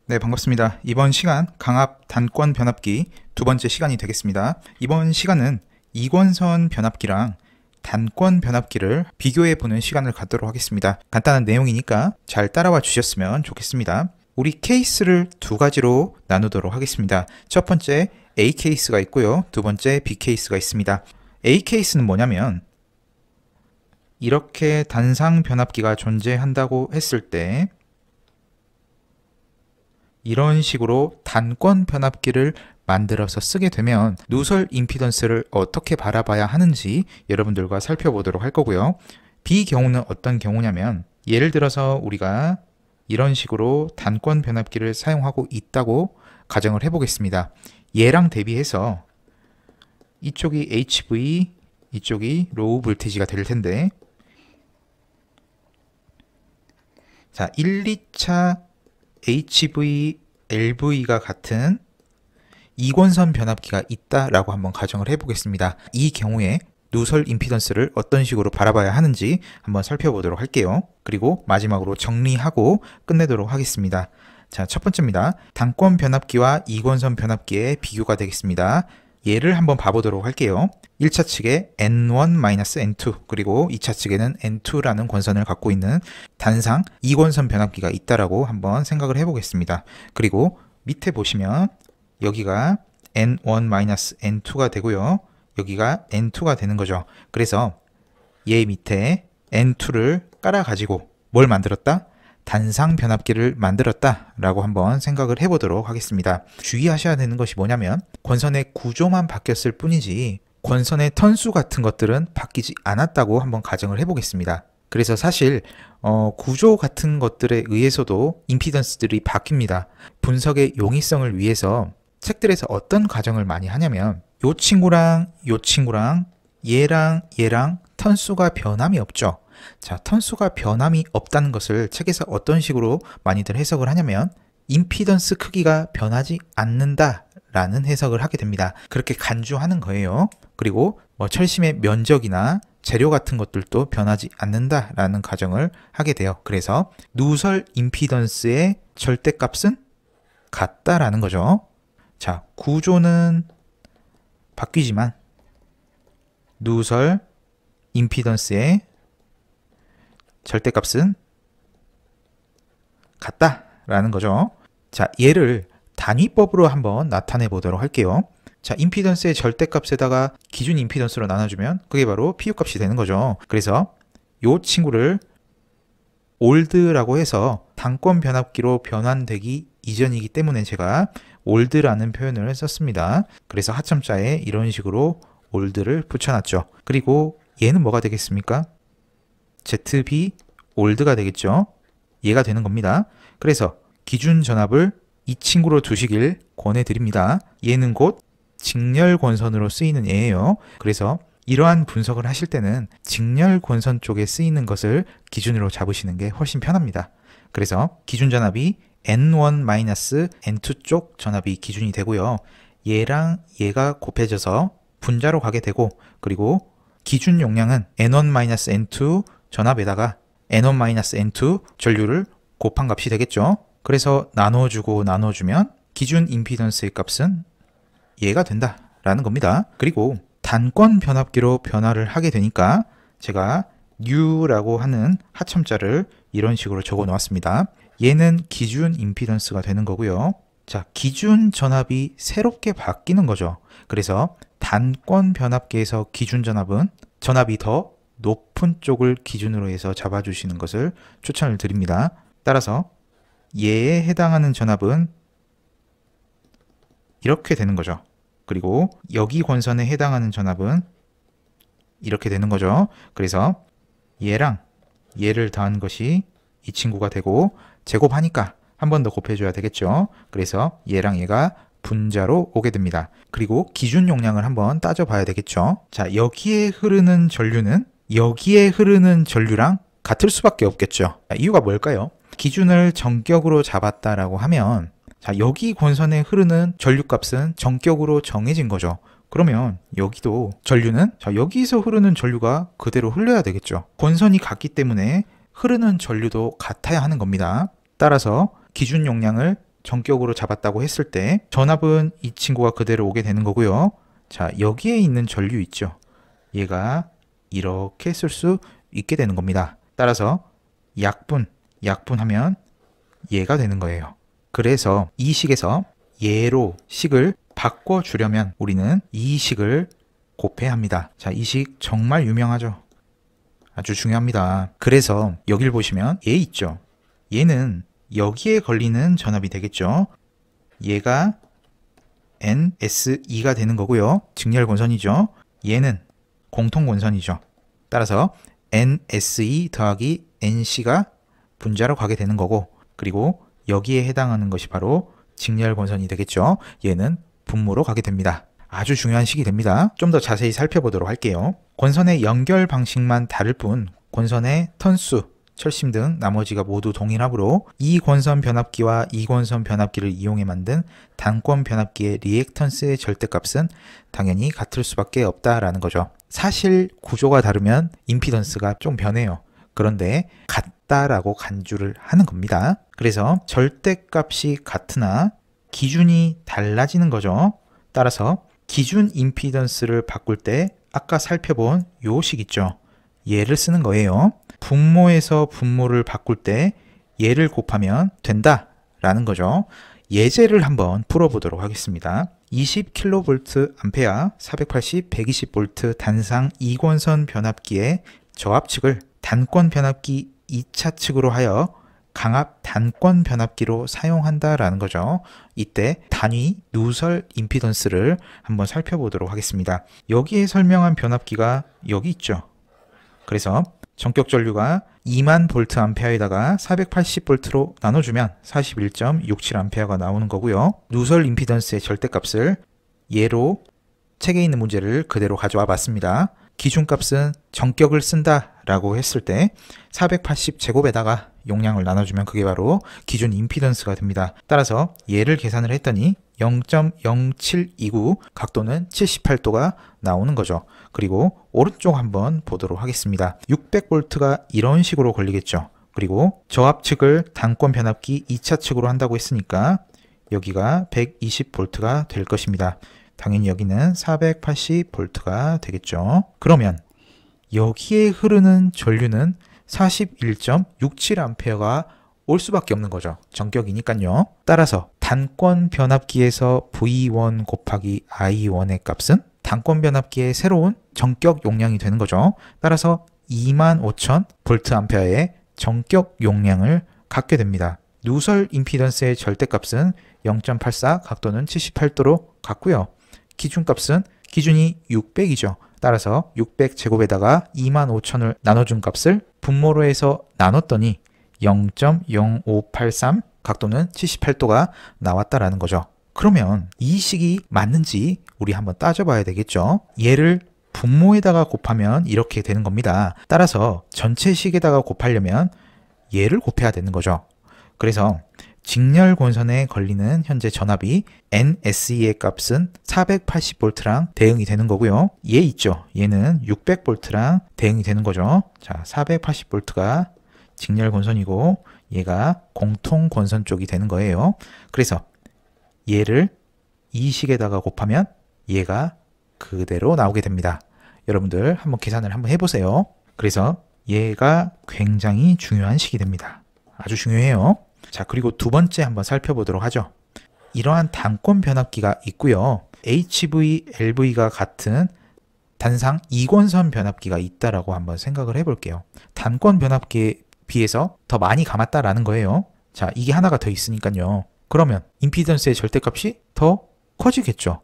네, 반갑습니다. 이번 시간 강압 단권 변압기 두 번째 시간이 되겠습니다. 이번 시간은 이권선 변압기랑 단권 변압기를 비교해 보는 시간을 갖도록 하겠습니다. 간단한 내용이니까 잘 따라와 주셨으면 좋겠습니다. 우리 케이스를 두 가지로 나누도록 하겠습니다. 첫 번째 A 케이스가 있고요. 두 번째 B 케이스가 있습니다. A 케이스는 뭐냐면 이렇게 단상 변압기가 존재한다고 했을 때 이런 식으로 단권 변압기를 만들어서 쓰게 되면 누설 임피던스를 어떻게 바라봐야 하는지 여러분들과 살펴보도록 할 거고요. B 경우는 어떤 경우냐면 예를 들어서 우리가 이런 식으로 단권 변압기를 사용하고 있다고 가정을 해보겠습니다. 얘랑 대비해서 이쪽이 HV, 이쪽이 로우 볼티지가 될 텐데 자, 1, 2차 HV, LV가 같은 이권선 변압기가 있다라고 한번 가정을 해보겠습니다. 이 경우에 누설 임피던스를 어떤 식으로 바라봐야 하는지 한번 살펴보도록 할게요. 그리고 마지막으로 정리하고 끝내도록 하겠습니다. 자, 첫 번째입니다. 단권 변압기와 이권선 변압기의 비교가 되겠습니다. 얘를 한번 봐보도록 할게요. 1차 측에 N1-N2 그리고 2차 측에는 N2라는 권선을 갖고 있는 단상 이권선 변압기가 있다라고 한번 생각을 해보겠습니다. 그리고 밑에 보시면 여기가 N1-N2가 되고요. 여기가 N2가 되는 거죠. 그래서 얘 밑에 N2를 깔아가지고 뭘 만들었다? 단상 변압기를 만들었다 라고 한번 생각을 해보도록 하겠습니다. 주의하셔야 되는 것이 뭐냐면 권선의 구조만 바뀌었을 뿐이지 권선의 턴수 같은 것들은 바뀌지 않았다고 한번 가정을 해보겠습니다. 그래서 사실 구조 같은 것들에 의해서도 임피던스들이 바뀝니다. 분석의 용이성을 위해서 책들에서 어떤 가정을 많이 하냐면 요 친구랑 요 친구랑 얘랑 턴수가 변함이 없죠. 자, 턴수가 변함이 없다는 것을 책에서 어떤 식으로 많이들 해석을 하냐면 임피던스 크기가 변하지 않는다 라는 해석을 하게 됩니다. 그렇게 간주하는 거예요. 그리고 철심의 면적이나 재료 같은 것들도 변하지 않는다 라는 가정을 하게 돼요. 그래서 누설 임피던스의 절대값은 같다라는 거죠. 자, 구조는 바뀌지만 누설 임피던스의 절대값은 같다라는 거죠. 자, 얘를 단위법으로 한번 나타내 보도록 할게요. 자, 임피던스의 절대값에다가 기준 임피던스로 나눠주면 그게 바로 PU값이 되는 거죠. 그래서 이 친구를 올드라고 해서 단권 변압기로 변환되기 이전이기 때문에 제가 올드라는 표현을 썼습니다. 그래서 하첨자에 이런 식으로 올드를 붙여놨죠. 그리고 얘는 뭐가 되겠습니까? ZB 올드가 되겠죠. 얘가 되는 겁니다. 그래서 기준 전압을 이 친구로 두시길 권해드립니다. 얘는 곧 직렬 권선으로 쓰이는 애예요. 그래서 이러한 분석을 하실 때는 직렬 권선 쪽에 쓰이는 것을 기준으로 잡으시는 게 훨씬 편합니다. 그래서 기준 전압이 N1-N2 쪽 전압이 기준이 되고요. 얘랑 얘가 곱해져서 분자로 가게 되고 그리고 기준 용량은 N1-N2 전압에다가 N1-N2 전류를 곱한 값이 되겠죠. 그래서 나눠주고 나눠주면 기준 임피던스의 값은 얘가 된다라는 겁니다. 그리고 단권 변압기로 변화를 하게 되니까 제가 U라고 하는 하첨자를 이런 식으로 적어 놓았습니다. 얘는 기준 임피던스가 되는 거고요. 자, 기준 전압이 새롭게 바뀌는 거죠. 그래서 단권 변압기에서 기준 전압은 전압이 더 높은 쪽을 기준으로 해서 잡아주시는 것을 추천을 드립니다. 따라서 얘에 해당하는 전압은 이렇게 되는 거죠. 그리고 여기 권선에 해당하는 전압은 이렇게 되는 거죠. 그래서 얘랑 얘를 더한 것이 이 친구가 되고 제곱하니까 한 번 더 곱해줘야 되겠죠. 그래서 얘랑 얘가 분자로 오게 됩니다. 그리고 기준 용량을 한번 따져봐야 되겠죠. 자, 여기에 흐르는 전류는 여기에 흐르는 전류랑 같을 수밖에 없겠죠. 이유가 뭘까요? 기준을 전격으로 잡았다라고 하면 자, 여기 권선에 흐르는 전류값은 전격으로 정해진 거죠. 그러면 여기도 전류는 자, 여기서 흐르는 전류가 그대로 흘러야 되겠죠. 권선이 같기 때문에 흐르는 전류도 같아야 하는 겁니다. 따라서 기준 용량을 전격으로 잡았다고 했을 때 전압은 이 친구가 그대로 오게 되는 거고요. 자, 여기에 있는 전류 있죠. 얘가 이렇게 쓸 수 있게 되는 겁니다. 따라서 약분하면 얘가 되는 거예요. 그래서 이 식에서 얘로 식을 바꿔주려면 우리는 이 식을 곱해야 합니다. 자, 이 식 정말 유명하죠. 아주 중요합니다. 그래서 여길 보시면 얘 있죠. 얘는 여기에 걸리는 전압이 되겠죠. 얘가 NSE가 되는 거고요. 직렬권선이죠. 얘는 공통권선이죠. 따라서 NSE 더하기 NC가 분자로 가게 되는 거고, 그리고 여기에 해당하는 것이 바로 직렬권선이 되겠죠. 얘는 분모로 가게 됩니다. 아주 중요한 식이 됩니다. 좀 더 자세히 살펴보도록 할게요. 권선의 연결 방식만 다를 뿐 권선의 턴수, 철심 등 나머지가 모두 동일하므로 이 권선 변압기와 이 권선 변압기를 이용해 만든 단권 변압기의 리액턴스의 절대값은 당연히 같을 수밖에 없다라는 거죠. 사실 구조가 다르면 임피던스가 좀 변해요. 그런데 같다라고 간주를 하는 겁니다. 그래서 절대값이 같으나 기준이 달라지는 거죠. 따라서 기준 임피던스를 바꿀 때 아까 살펴본 요 식 있죠. 얘를 쓰는 거예요. 분모에서 분모를 바꿀 때 얘를 곱하면 된다 라는 거죠. 예제를 한번 풀어보도록 하겠습니다. 20kV 암페어 480, 120V 단상 2권선 변압기의 저압측을 단권 변압기 2차 측으로 하여 강압 단권 변압기로 사용한다라는 거죠. 이때 단위 누설 임피던스를 한번 살펴보도록 하겠습니다. 여기에 설명한 변압기가 여기 있죠. 그래서 전격 전류가 2만 볼트 암페어에다가 480볼트로 나눠주면 41.67암페어가 나오는 거고요. 누설 임피던스의 절대값을 얘로 책에 있는 문제를 그대로 가져와 봤습니다. 기준값은 전격을 쓴다 라고 했을 때 480 제곱에다가 용량을 나눠주면 그게 바로 기준 임피던스가 됩니다. 따라서 얘를 계산을 했더니 0.0729 각도는 78도가 나오는 거죠. 그리고 오른쪽 한번 보도록 하겠습니다. 600V가 이런 식으로 걸리겠죠. 그리고 저압측을 단권 변압기 2차 측으로 한다고 했으니까 여기가 120V가 될 것입니다. 당연히 여기는 480V가 되겠죠. 그러면 여기에 흐르는 전류는 41.67A가 올 수밖에 없는 거죠. 전격이니까요. 따라서 단권 변압기에서 V1 곱하기 I1의 값은 단권 변압기의 새로운 전격 용량이 되는 거죠. 따라서 25,000V의 전격 용량을 갖게 됩니다. 누설 임피던스의 절대값은 0.84, 각도는 78도로 같고요. 기준값은 기준이 600이죠. 따라서 600제곱에다가 25,000을 나눠준 값을 분모로 해서 나눴더니 0.0583 각도는 78도가 나왔다라는 거죠. 그러면 이 식이 맞는지 우리 한번 따져봐야 되겠죠. 얘를 분모에다가 곱하면 이렇게 되는 겁니다. 따라서 전체 식에다가 곱하려면 얘를 곱해야 되는 거죠. 그래서 직렬 권선에 걸리는 현재 전압이 NSE의 값은 480V랑 대응이 되는 거고요. 얘 있죠. 얘는 600V랑 대응이 되는 거죠. 자, 480V가 직렬 권선이고 얘가 공통 권선 쪽이 되는 거예요. 그래서 얘를 이 식에다가 곱하면 얘가 그대로 나오게 됩니다. 여러분들 한번 계산을 한번 해보세요. 그래서 얘가 굉장히 중요한 식이 됩니다. 아주 중요해요. 자, 그리고 두 번째 한번 살펴보도록 하죠. 이러한 단권 변압기가 있고요. HV, LV가 같은 단상 2권선 변압기가 있다라고 한번 생각을 해볼게요. 단권 변압기에 비해서 더 많이 감았다라는 거예요. 자, 이게 하나가 더 있으니까요. 그러면 임피던스의 절대값이 더 커지겠죠.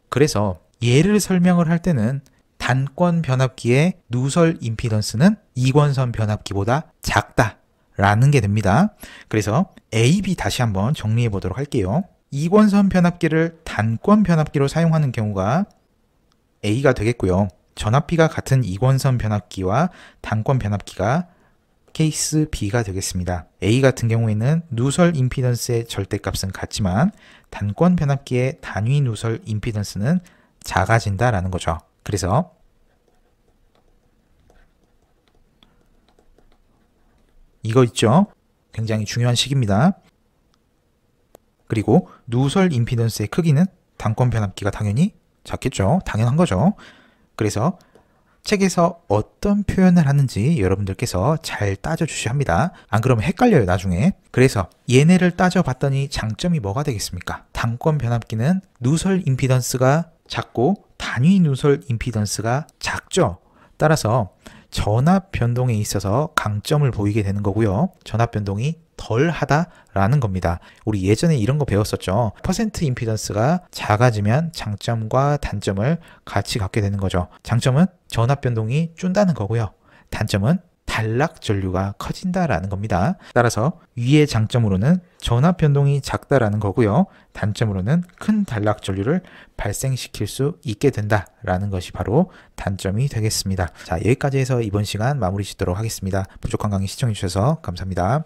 그래서 얘를 설명을 할 때는 단권 변압기의 누설 임피던스는 2권선 변압기보다 작다 라는 게 됩니다. 그래서 A, B 다시 한번 정리해 보도록 할게요. 2권선 변압기를 단권 변압기로 사용하는 경우가 A가 되겠고요. 전압비가 같은 2권선 변압기와 단권 변압기가 케이스 B가 되겠습니다. A 같은 경우에는 누설 임피던스의 절대값은 같지만 단권 변압기의 단위 누설 임피던스는 작아진다라는 거죠. 그래서 이거 있죠? 굉장히 중요한 식입니다. 그리고 누설 임피던스의 크기는 단권 변압기가 당연히 작겠죠. 당연한 거죠. 그래서 책에서 어떤 표현을 하는지 여러분들께서 잘 따져주셔야 합니다. 안 그러면 헷갈려요, 나중에. 그래서 얘네를 따져봤더니 장점이 뭐가 되겠습니까? 단권 변압기는 누설 임피던스가 작고 단위 누설 임피던스가 작죠. 따라서 전압 변동에 있어서 강점을 보이게 되는 거고요. 전압 변동이 덜 하다라는 겁니다. 우리 예전에 이런 거 배웠었죠. 퍼센트 임피던스가 작아지면 장점과 단점을 같이 갖게 되는 거죠. 장점은 전압 변동이 준다는 거고요. 단점은 단락 전류가 커진다라는 겁니다. 따라서 위의 장점으로는 전압 변동이 작다라는 거고요. 단점으로는 큰 단락 전류를 발생시킬 수 있게 된다라는 것이 바로 단점이 되겠습니다. 자, 여기까지 해서 이번 시간 마무리 짓도록 하겠습니다. 부족한 강의 시청해 주셔서 감사합니다.